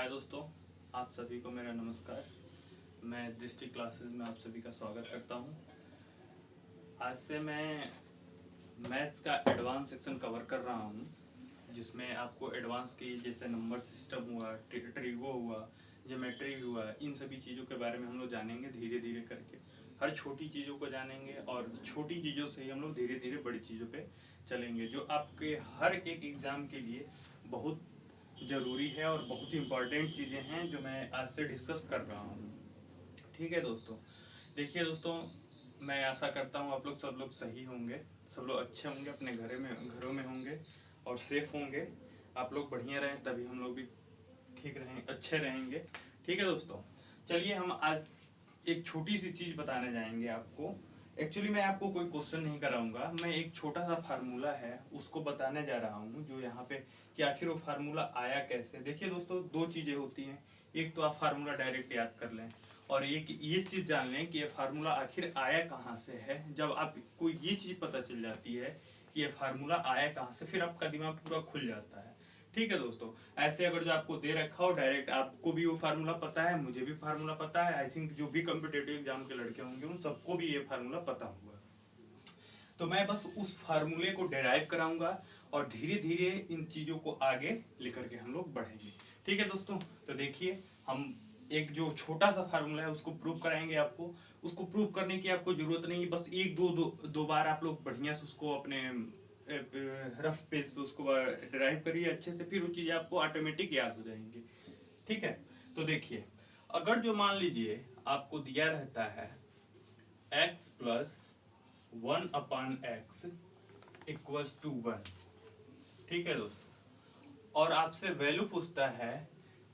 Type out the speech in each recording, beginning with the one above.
हाय दोस्तों, आप सभी को मेरा नमस्कार। मैं दृष्टि क्लासेस में आप सभी का स्वागत करता हूं। आज से मैं मैथ्स का एडवांस सेक्शन कवर कर रहा हूं, जिसमें आपको एडवांस की जैसे नंबर सिस्टम हुआ, ट्रिगो हुआ, ज्योमेट्री हुआ, इन सभी चीज़ों के बारे में हम लोग जानेंगे धीरे धीरे करके। हर छोटी चीज़ों को जानेंगे और छोटी चीज़ों से ही हम लोग धीरे धीरे बड़ी चीज़ों पे चलेंगे, जो आपके हर एक एग्ज़ाम के लिए बहुत ज़रूरी है और बहुत ही इम्पॉर्टेंट चीज़ें हैं जो मैं आज से डिस्कस कर रहा हूँ। ठीक है दोस्तों, देखिए दोस्तों, मैं आशा करता हूँ आप लोग सब लोग सही होंगे, सब लोग अच्छे होंगे, अपने घरों में होंगे और सेफ होंगे। आप लोग बढ़िया रहें तभी हम लोग भी ठीक रहेंगे, अच्छे रहेंगे। ठीक है दोस्तों, चलिए हम आज एक छोटी सी चीज़ बताने जाएंगे आपको। एक्चुअली मैं आपको कोई क्वेश्चन नहीं कराऊंगा, मैं एक छोटा सा फार्मूला है उसको बताने जा रहा हूँ, जो यहाँ पे कि आखिर वो फार्मूला आया कैसे। देखिए दोस्तों, दो चीज़ें होती हैं, एक तो आप फार्मूला डायरेक्ट याद कर लें और एक ये चीज़ जान लें कि ये फार्मूला आखिर आया कहाँ से है। जब आपको ये चीज़ पता चल जाती है कि ये फार्मूला आया कहाँ से, फिर आपका दिमाग पूरा खुल जाता है। ठीक है दोस्तों, ऐसे अगर जो आपको दे रखा हो डायरेक्ट, आपको भी वो फार्मूला पता है, मुझे भी फार्मूला पता है, आई थिंक जो भी कॉम्पिटेटिव एग्जाम के लड़के होंगे उन सबको भी ये फार्मूला पता होगा। तो मैं बस उस फार्मूले को डेराइव कराऊंगा और धीरे धीरे इन चीज़ों को आगे लेकर के हम लोग बढ़ेंगे। ठीक है दोस्तों, तो देखिए हम एक जो छोटा सा फार्मूला है उसको प्रूव कराएंगे आपको। उसको प्रूव करने की आपको जरूरत नहीं है, बस एक दो बार आप लोग बढ़िया से उसको अपने रफ पेज पे उसको ड्राइव करिए अच्छे से, फिर वो चीज़ आपको ऑटोमेटिक याद हो जाएंगी। ठीक है, तो देखिए, अगर जो मान लीजिए आपको दिया रहता है x plus 1/x equals to 1। ठीक है दोस्तों, और आपसे वैल्यू पूछता है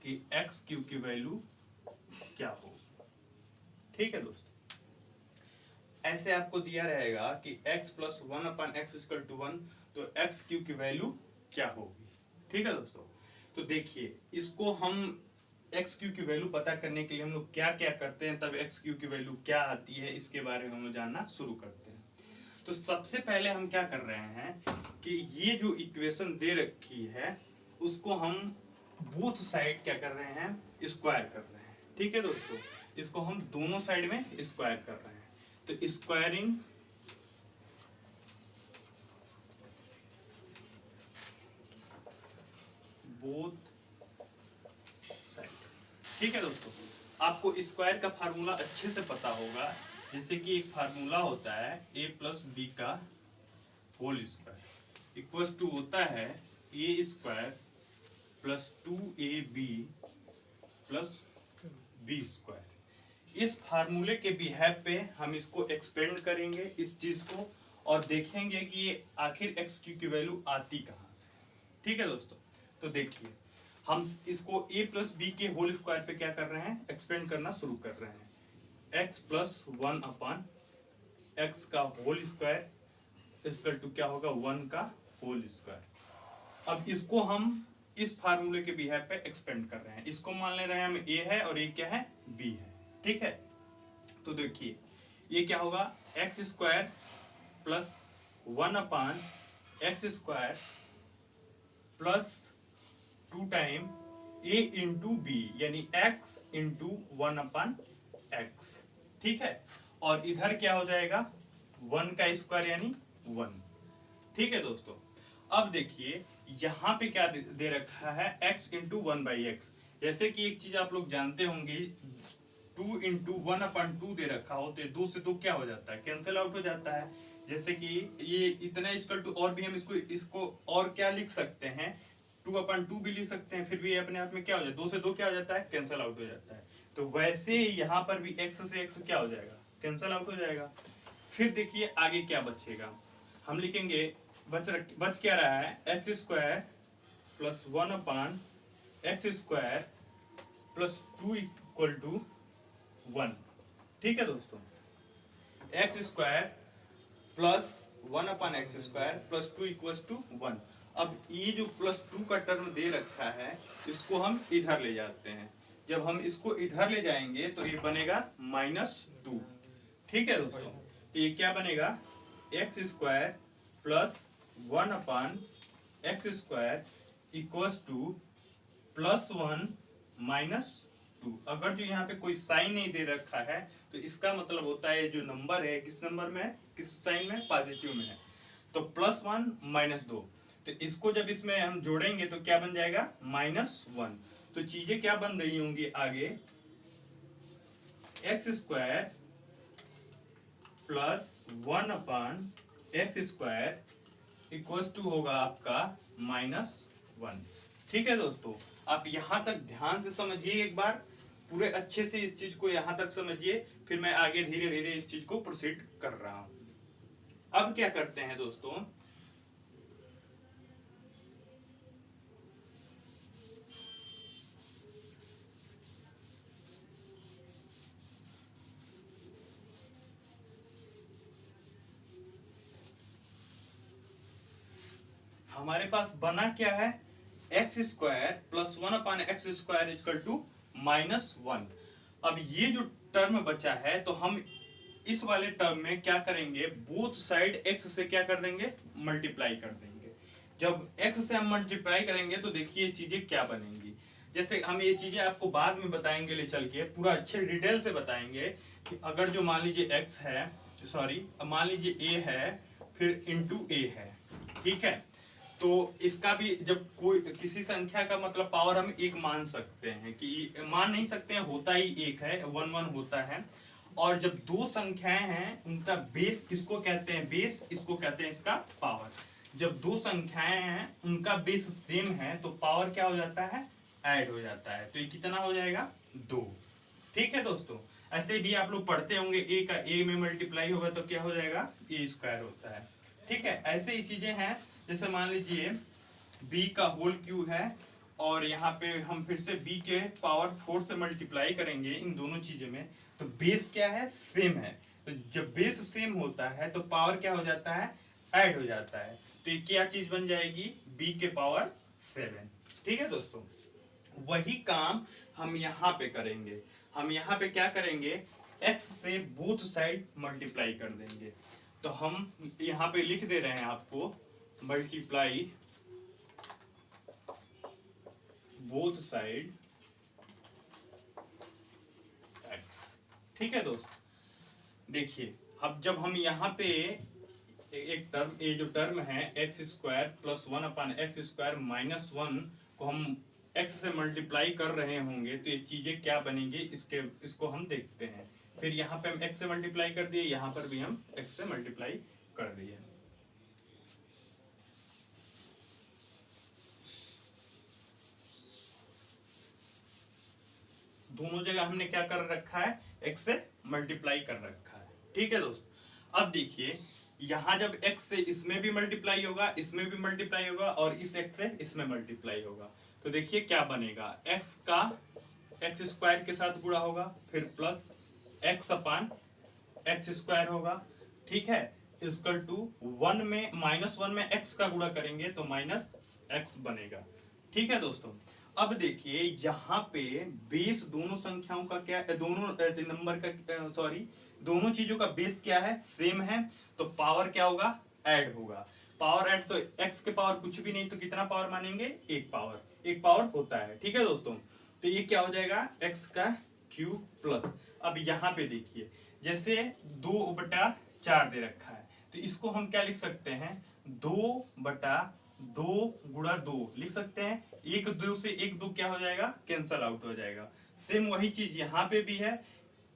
कि एक्स क्यू की वैल्यू क्या हो। ठीक है दोस्तों, ऐसे आपको दिया रहेगा कि x plus 1/x equal to 1, तो एक्स क्यू की वैल्यू क्या होगी। ठीक है दोस्तों, तो देखिए इसको हम एक्स क्यू की वैल्यू पता करने के लिए हम लोग क्या क्या करते हैं, तब एक्स क्यू की वैल्यू क्या आती है, इसके बारे में हम लोग जानना शुरू करते हैं। तो सबसे पहले हम क्या कर रहे हैं कि ये जो इक्वेशन दे रखी है उसको हम बोथ साइड क्या कर रहे हैं, स्क्वायर कर रहे हैं। ठीक है दोस्तों, इसको हम दोनों साइड में स्क्वायर कर रहे हैं। तो स्क्वायरिंग बोथ साइड। ठीक है दोस्तों, आपको स्क्वायर का फार्मूला अच्छे से पता होगा। जैसे कि एक फार्मूला होता है a प्लस बी का होल स्क्वायर इक्वल्स टू होता है a square plus 2ab plus b square. इस फार्मूले के बिहेव पे हम इसको एक्सपेंड करेंगे इस चीज को, और देखेंगे कि ये आखिर एक्स क्यू की वैल्यू आती कहाँ से। ठीक है दोस्तों, तो देखिए हम इसको a प्लस बी के होल स्क्वायर पे क्या कर रहे हैं, एक्सपेंड करना शुरू कर रहे हैं। x प्लस 1/x का होल स्क्वायर इक्वल टू क्या होगा, 1 का होल स्क्वायर। अब इसको हम इस फार्मूले के बिहेव पे एक्सपेंड कर रहे हैं। इसको मान ले रहे हैं हम a है और ये क्या है, b है। ठीक है, तो देखिए ये क्या होगा, x square plus 1/x square plus 2 time a into b, यानी x इंटू 1/x। ठीक है, और इधर क्या हो जाएगा, 1 का स्क्वायर यानी 1। ठीक है दोस्तों, अब देखिए यहाँ पे क्या दे रखा है, x इंटू 1/x। जैसे कि एक चीज आप लोग जानते होंगे, 2 इंटू 1/2 दे रखा हो तो 2 से 2 क्या हो जाता है, कैंसिल आउट हो जाता है। जैसे कि ये इतना इक्वल टू, और भी हम इसको और क्या लिख सकते हैं, 2/2 भी लिख सकते हैं, फिर भी अपने आप में क्या हो जाता है, 2 से 2 क्या हो जाता है, कैंसिल आउट हो जाता है। तो वैसे ही यहाँ पर भी x से x क्या हो जाएगा, कैंसिल आउट हो जाएगा। फिर देखिए आगे क्या बचेगा, हम लिखेंगे बच क्या रहा है, x square plus 1/x square plus 2 equal to 1। ठीक है दोस्तों, x square plus 1/x square plus 2 equal to 1। अब ये जो प्लस 2 का टर्म दे रखा है इसको हम इधर ले जाते हैं। जब हम इसको इधर ले जाएंगे तो ये बनेगा -2। ठीक है दोस्तों, तो ये क्या बनेगा, x square plus 1/x square equals two plus 1 -2। अगर जो यहाँ पे कोई साइन नहीं दे रखा है तो इसका मतलब होता है जो नंबर है किस नंबर में है, किस साइन में, पॉजिटिव में है। तो +1 -2, तो इसको जब इसमें हम जोड़ेंगे तो क्या बन जाएगा, -1। तो चीजें क्या बन रही होंगी आगे, x² + 1/x² इक्वल्स टू होगा आपका -1। ठीक है दोस्तों, आप यहां तक ध्यान से समझिए, एक बार पूरे अच्छे से इस चीज को यहां तक समझिए, फिर मैं आगे धीरे धीरे इस चीज को प्रोसीड कर रहा हूं। अब क्या करते हैं दोस्तों, हमारे पास बना क्या है, x² + 1/x² = -1। अब ये जो टर्म बचा है तो हम इस वाले टर्म में क्या करेंगे, बोथ साइड x से क्या कर देंगे, मल्टीप्लाई कर देंगे। जब x से हम मल्टीप्लाई करेंगे तो देखिए चीजें क्या बनेंगी। जैसे हम ये चीजें आपको बाद में बताएंगे, ले चल के पूरा अच्छे डिटेल से बताएंगे कि अगर जो मान लीजिए x है, सॉरी मान लीजिए a है, फिर इंटू a है, ठीक है, तो इसका भी जब कोई किसी संख्या का मतलब पावर हम एक मान सकते हैं, कि मान नहीं सकते हैं, होता ही एक है, 1 1 होता है। और जब दो संख्याएं हैं उनका बेस किसको कहते हैं, बेस इसको कहते हैं इसका पावर। जब दो संख्याएं हैं उनका बेस सेम है तो पावर क्या हो जाता है, ऐड हो जाता है। तो ये कितना हो जाएगा, 2। ठीक है दोस्तों, ऐसे भी आप लोग पढ़ते होंगे, a का a में मल्टीप्लाई होगा तो क्या हो जाएगा, a² होता है। ठीक है, ऐसे ही चीजें हैं। जैसे मान लीजिए b का होल क्यूब है और यहाँ पे हम फिर से b के पावर 4 से मल्टीप्लाई करेंगे इन दोनों चीजों में, तो बेस क्या है, सेम है। तो जब बेस सेम होता है तो पावर क्या हो जाता है, ऐड हो जाता है। तो ये क्या चीज बन जाएगी, b के पावर 7। ठीक है दोस्तों, वही काम हम यहाँ पे करेंगे। हम यहाँ पे क्या करेंगे, x से बोथ साइड मल्टीप्लाई कर देंगे। तो हम यहाँ पे लिख दे रहे हैं आपको, मल्टीप्लाई बोथ साइड x। ठीक है दोस्त, देखिए अब जब हम यहाँ पे एक टर्म, ये जो टर्म है x² + 1/x² -1 को हम x से मल्टीप्लाई कर रहे होंगे तो ये चीजें क्या बनेंगी, इसको हम देखते हैं। फिर यहाँ पे हम x से मल्टीप्लाई कर दिए, यहाँ पर भी हम x से मल्टीप्लाई कर दिए। दोनों जगह हमने क्या कर रखा है, x से मल्टीप्लाई कर रखा है। ठीक है दोस्त, अब देखिए यहाँ जब x से इसमें भी मल्टीप्लाई होगा, इसमें भी मल्टीप्लाई होगा, और इस x से इसमें मल्टीप्लाई होगा, तो देखिए क्या बनेगा, x का x² के साथ गुणा होगा, फिर प्लस x/x² होगा। ठीक है, इक्वल टू 1 में -1 में x का गुणा करेंगे तो -x बनेगा। ठीक है दोस्तों, अब देखिए यहाँ पे बेस दोनों संख्याओं का क्या, दोनों नंबर का, सॉरी दोनों चीजों का बेस क्या है, सेम है, तो पावर क्या होगा, ऐड होगा। पावर ऐड, तो x के पावर कुछ भी नहीं तो कितना पावर मानेंगे, एक पावर होता है। ठीक है दोस्तों, तो ये क्या हो जाएगा, x³ प्लस, अब यहाँ पे देखिए जैसे 2/4 दे रखा है तो इसको हम क्या लिख सकते हैं, 2/2 गुणा 2 लिख सकते हैं। 1 2 से 1 2 क्या हो जाएगा, कैंसल आउट हो जाएगा। सेम वही चीज यहाँ पे भी है,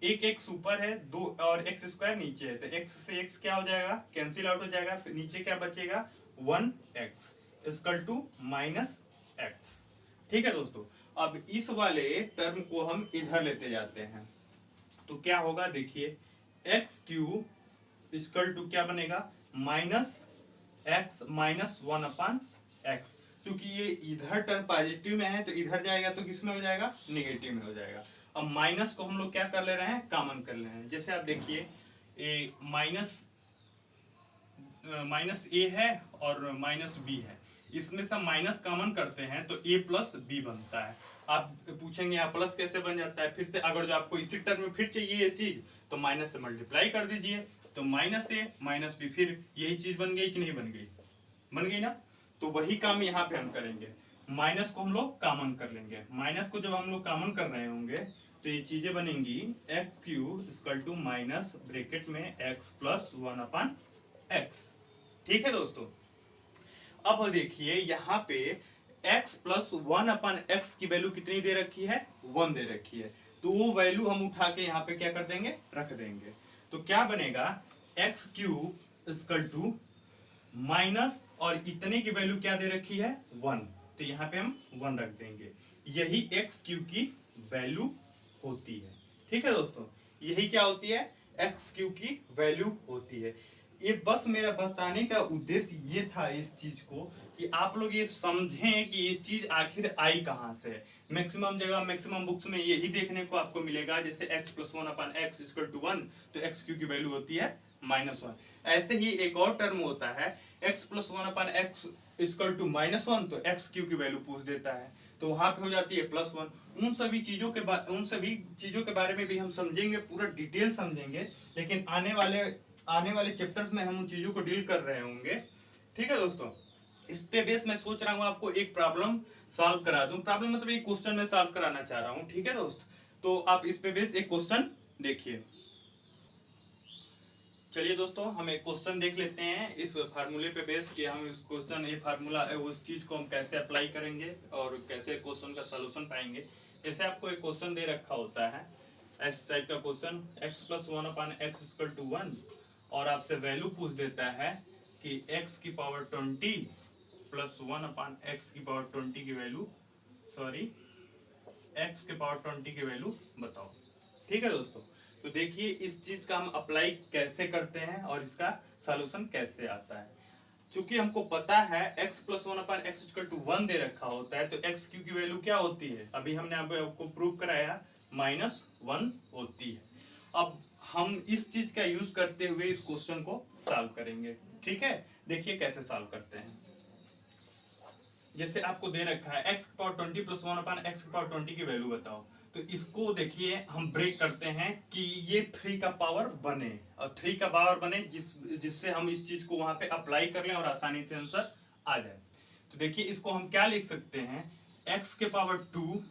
एक x ऊपर है, 2 और x² नीचे है, तो x से x क्या हो जाएगा, कैंसिल आउट हो जाएगा, फिर नीचे क्या बचेगा, 1x इक्वल टू -x। ठीक है दोस्तों, अब इस वाले टर्म को हम इधर लेते जाते हैं तो क्या होगा, देखिए x³ इक्वल टू क्या बनेगा, -x -1/x। क्योंकि ये इधर टर्म पॉजिटिव में है तो इधर जाएगा तो किस में हो जाएगा, नेगेटिव में हो जाएगा। अब माइनस को हम लोग क्या कर ले रहे हैं, कॉमन कर ले रहे हैं। जैसे आप देखिए माइनस a है और -b है, इसमें से माइनस कॉमन करते हैं तो a + b बनता है। आप पूछेंगे यहाँ प्लस कैसे बन जाता है, फिर से अगर जो आपको इसी टर्म में फिर चाहिए ये चीज तो माइनस से मल्टीप्लाई कर दीजिए, तो -a -b, फिर यही चीज बन गई कि नहीं बन गई, बन गई ना। तो वही काम यहाँ पे हम करेंगे, माइनस को हम लोग कॉमन कर लेंगे। माइनस को जब हम लोग कॉमन कर रहे होंगे तो ये चीजें बनेंगी x cube equal to minus bracket में एक्स प्लस 1/x। ठीक है दोस्तों, अब देखिए यहाँ पे x प्लस 1/x की वैल्यू कितनी दे रखी है, 1 दे रखी है। तो वो वैल्यू हम उठा के यहाँ पे क्या कर देंगे, रख देंगे। तो क्या बनेगा, x cube equal to minus और इतने की वैल्यू क्या दे रखी है, 1। तो यहाँ पे हम 1 रख देंगे। यही एक्स क्यूब की वैल्यू होती है। ठीक है दोस्तों, यही क्या होती है, एक्स क्यूब की वैल्यू होती है। ये बस मेरा बताने का उद्देश्य ये था इस चीज को कि आप लोग ये समझें कि ये चीज आखिर आई कहाँ से। मैक्सिमम जगह मैक्सिमम बुक्स में यही देखने को आपको मिलेगा, जैसे x plus 1/x equal to 1, तो एक्स क्यू की वैल्यू होती है -1। ऐसे ही एक और टर्म होता है x plus 1/x equal to -1, तो एक्स क्यू की वैल्यू पूछ देता है, तो वहां पे हो जाती है +1। उन सभी चीजों के बारे में भी हम समझेंगे, पूरा डिटेल समझेंगे, लेकिन आने वाले चैप्टर्स में हम उन चीजों को डील कर रहे होंगे। ठीक है दोस्तों, इस पे बेस मैं सोच रहा हूँ आपको एक प्रॉब्लम सॉल्व करा दूं। प्रॉब्लम मतलब एक क्वेश्चन में सॉल्व कराना चाह रहा हूँ। ठीक है दोस्त, तो आप इस पे बेस एक क्वेश्चन देखिए। चलिए दोस्तों, हम एक क्वेश्चन देख लेते हैं इस फार्मूले पे बेस कि हम इस क्वेश्चन ये फार्मूला उस चीज को हम कैसे अप्लाई करेंगे और कैसे क्वेश्चन का सॉल्यूशन पाएंगे। जैसे आपको एक क्वेश्चन दे रखा होता है इस टाइप का question, x plus 1/x equal to 1, और आपसे वैल्यू पूछ देता है कि x की पावर 20 प्लस 1/x की पावर 20 की वैल्यू x के पावर 20 की वैल्यू बताओ। ठीक है दोस्तों, तो देखिए इस चीज का हम अप्लाई कैसे करते हैं और इसका सॉल्यूशन कैसे आता है। चूंकि हमको पता है x plus 1/x equal to 1 दे रखा होता है, तो एक्स क्यू की वैल्यू क्या होती है, अभी हमने आपको प्रूव कराया -1 होती है। अब हम इस चीज का यूज करते हुए इस क्वेश्चन को सॉल्व करेंगे। ठीक है, देखिए कैसे सॉल्व करते हैं। जैसे आपको दे रखा है x की पावर 20 प्लस 1/x की पावर 20 की वैल्यू बताओ, तो इसको देखिए हम ब्रेक करते हैं कि ये 3 का पावर बने, और 3 का पावर बने जिससे हम इस चीज को वहां पे अप्लाई कर लें और आसानी से आंसर आ जाए। तो देखिए इसको हम क्या लिख सकते हैं, x के पावर 2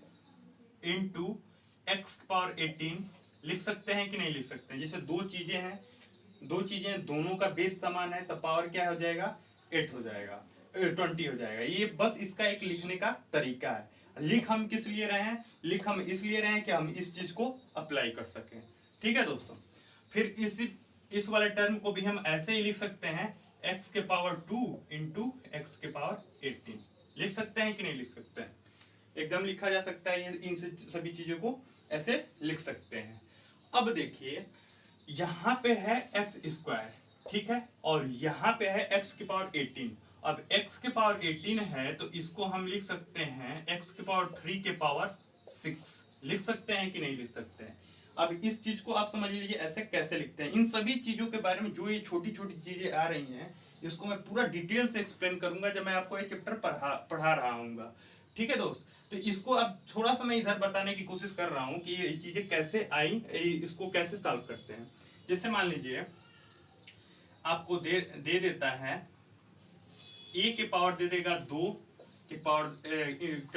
इंटू x के पावर 18 लिख सकते हैं कि नहीं लिख सकते हैं। जैसे दो चीजें दोनों का बेस समान है, तो पावर क्या हो जाएगा, 8 हो जाएगा, 20 हो जाएगा। ये बस इसका एक लिखने का तरीका है। लिख हम किस लिए रहे हैं, लिख हम इसलिए रहे हैं कि हम इस चीज को अप्लाई कर सकें। ठीक है दोस्तों, फिर इस वाले टर्म को भी हम ऐसे ही लिख सकते हैं, x के पावर 2 इंटू एक्स के पावर 18 लिख सकते हैं कि नहीं लिख सकते हैं, एकदम लिखा जा सकता है। इन सभी चीजों को ऐसे लिख सकते हैं। अब देखिए यहाँ पे है एक्स स्क्वायर, ठीक है, और यहाँ पे है x की पावर 18। अब x के पावर 18 है तो इसको हम लिख सकते हैं x के पावर 3 के पावर 6 लिख सकते हैं कि नहीं लिख सकते हैं। अब इस चीज को आप समझ लीजिए ऐसे कैसे लिखते हैं। इन सभी चीजों के बारे में जो ये छोटी छोटी चीजें आ रही हैं, इसको मैं पूरा डिटेल से एक्सप्लेन करूंगा जब मैं आपको ये चैप्टर पढ़ा रहा हूँ। ठीक है दोस्त, तो इसको अब थोड़ा सा मैं इधर बताने की कोशिश कर रहा हूँ कि ये चीजें कैसे आई, इसको कैसे सॉल्व करते हैं। जैसे मान लीजिए आपको दे देता है a के पावर दे देगा 2 के पावर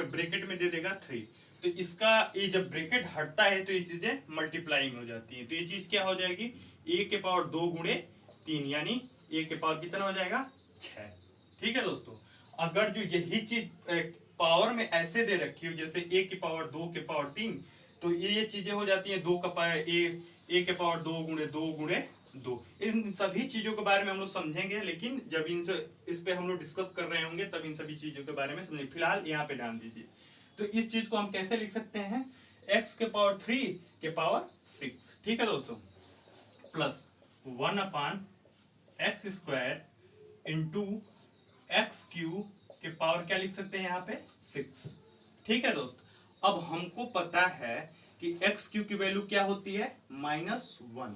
ब्रैकेट में दे देगा 3, तो इसका ये जब ब्रैकेट हटता है तो ये चीजें मल्टीप्लाइंग हो जाती हैं। तो ये चीज क्या हो जाएगी, a के पावर 2 गुणे 3, यानी a के पावर कितना हो जाएगा, 6। ठीक है दोस्तों, अगर जो यही चीज पावर में ऐसे दे रखी हो जैसे a के पावर 2 के पावर 3, तो ये चीजें हो जाती हैं 2 का पावर a के पावर 2 गुणे 2 गुणे 2। इन सभी चीजों के बारे में हम लोग समझेंगे, लेकिन जब इस पे हम लोग डिस्कस कर रहे होंगे तब इन सभी चीजों के बारे में समझेंगे। फिलहाल यहाँ पे ध्यान दीजिए। तो इस चीज को हम कैसे लिख सकते हैं, x के पावर 3 के पावर 6, ठीक है दोस्तों, plus 1/x square into x Q के पावर क्या लिख सकते हैं यहाँ पे 6। ठीक है दोस्त, अब हमको पता है कि एक्स क्यू की वैल्यू क्या होती है, -1।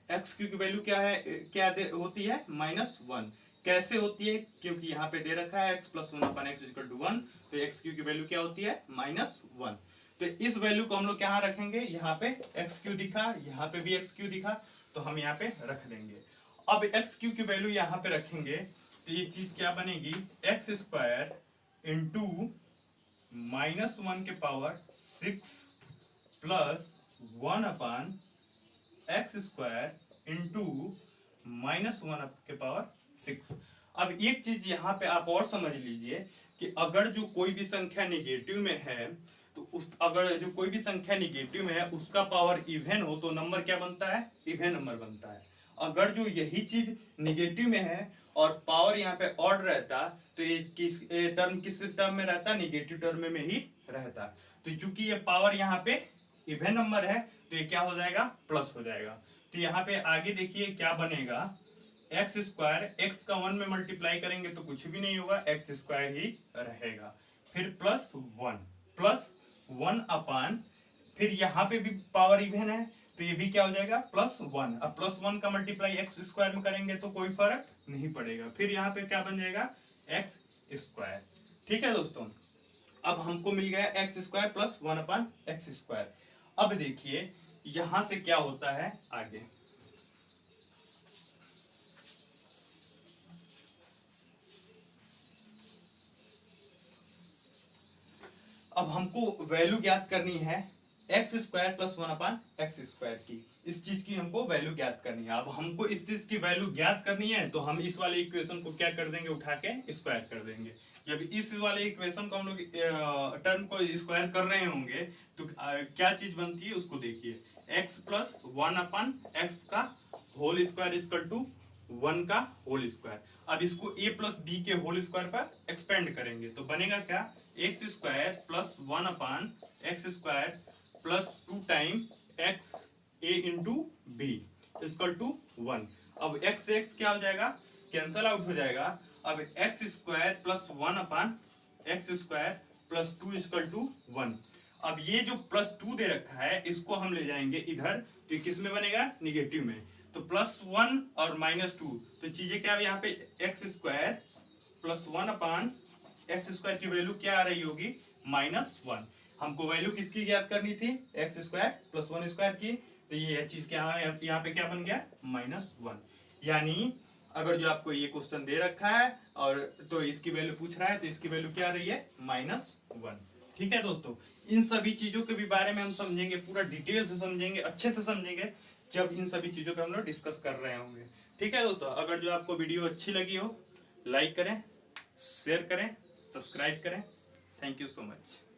एक्स क्यू की वैल्यू क्या है, होती है -1। कैसे होती है, क्योंकि यहाँ पे दे रखा है x plus 1/x equal to 1, तो एक्स क्यू की वैल्यू क्या होती है, -1। तो इस वैल्यू को हम लोग कहाँ रखेंगे, यहाँ पे एक्स क्यू दिखा, यहाँ पे भी एक्स क्यू दिखा, तो हम यहाँ पे रख देंगे। अब एक्स क्यू की वैल्यू यहाँ पे रखेंगे तो ये चीज क्या बनेगी, एक्स स्क्वायर इंटू -1 के पावर 6 प्लस 1/x² इंटू -1 के पावर 6। अब एक चीज यहाँ पे आप और समझ लीजिए कि अगर जो कोई भी संख्या निगेटिव में है तो अगर जो कोई भी संख्या निगेटिव में है उसका पावर इवन हो तो नंबर क्या बनता है, इवन नंबर बनता है। अगर जो यही चीज निगेटिव में है और पावर यहाँ पे ऑड रहता तो ये किस टर्म में रहता, निगेटिव टर्म में ही रहता। तो चूंकि ये पावर यहाँ पे इवन नंबर है तो ये क्या हो जाएगा, प्लस हो जाएगा। तो यहाँ पे आगे देखिए क्या बनेगा, x² x का 1 में मल्टीप्लाई करेंगे तो कुछ भी नहीं होगा, x² ही रहेगा। फिर +1 अपान, फिर यहाँ पे भी पावर इवन है तो ये भी क्या हो जाएगा, +1। अब +1 का मल्टीप्लाई x² में करेंगे तो कोई फर्क नहीं पड़ेगा। फिर यहाँ पे क्या बन जाएगा, x²। ठीक है दोस्तों, अब हमको मिल गया x² + 1/x²। अब देखिए यहां से क्या होता है आगे। अब हमको वैल्यू ज्ञात करनी है x² + 1/x² की। इस चीज की हमको वैल्यू ज्ञात करनी है। अब हमको इस चीज की वैल्यू ज्ञात करनी है तो हम इस वाले इक्वेशन को क्या कर देंगे, उठा के स्क्वायर कर देंगे। जब इस वाले इक्वेशन को हम लोग टर्म को स्क्वायर कर रहे होंगे तो क्या चीज बनती है उसको देखिए, x + 1/x का होल स्क्वायर इक्वल टू 1 का होल स्क्वायर। अब इसको a + b के होल स्क्वायर पर एक्सपेंड करेंगे तो बनेगा क्या, x² + 1/x² + 2 time x a into b equal to 1। अब x से x क्या हो जाएगा, कैंसल आउट हो जाएगा। अब x² + 1/x² + 2 इक्वल टू 1। अब ये जो +2 दे रखा है इसको हम ले जाएंगे इधर तो किस में बनेगा, निगेटिव में। तो +1 और -2 तो चीजें क्या, यहाँ पे x² + 1/x² की वैल्यू क्या आ रही होगी, -1। हमको वैल्यू किसकी ज्ञात करनी थी, x² + 1² की। तो ये चीज क्या है, यहाँ पे क्या बन गया, -1। यानी अगर जो आपको ये क्वेश्चन दे रखा है और तो इसकी वैल्यू पूछ रहा है तो इसकी वैल्यू क्या आ रही है, -1। ठीक है दोस्तों, इन सभी चीजों के भी बारे में हम समझेंगे, पूरा डिटेल से समझेंगे, अच्छे से समझेंगे जब इन सभी चीजों पे हम लोग डिस्कस कर रहे होंगे। ठीक है दोस्तों, अगर जो आपको वीडियो अच्छी लगी हो लाइक करें, शेयर करें, सब्सक्राइब करें। Thank you so much.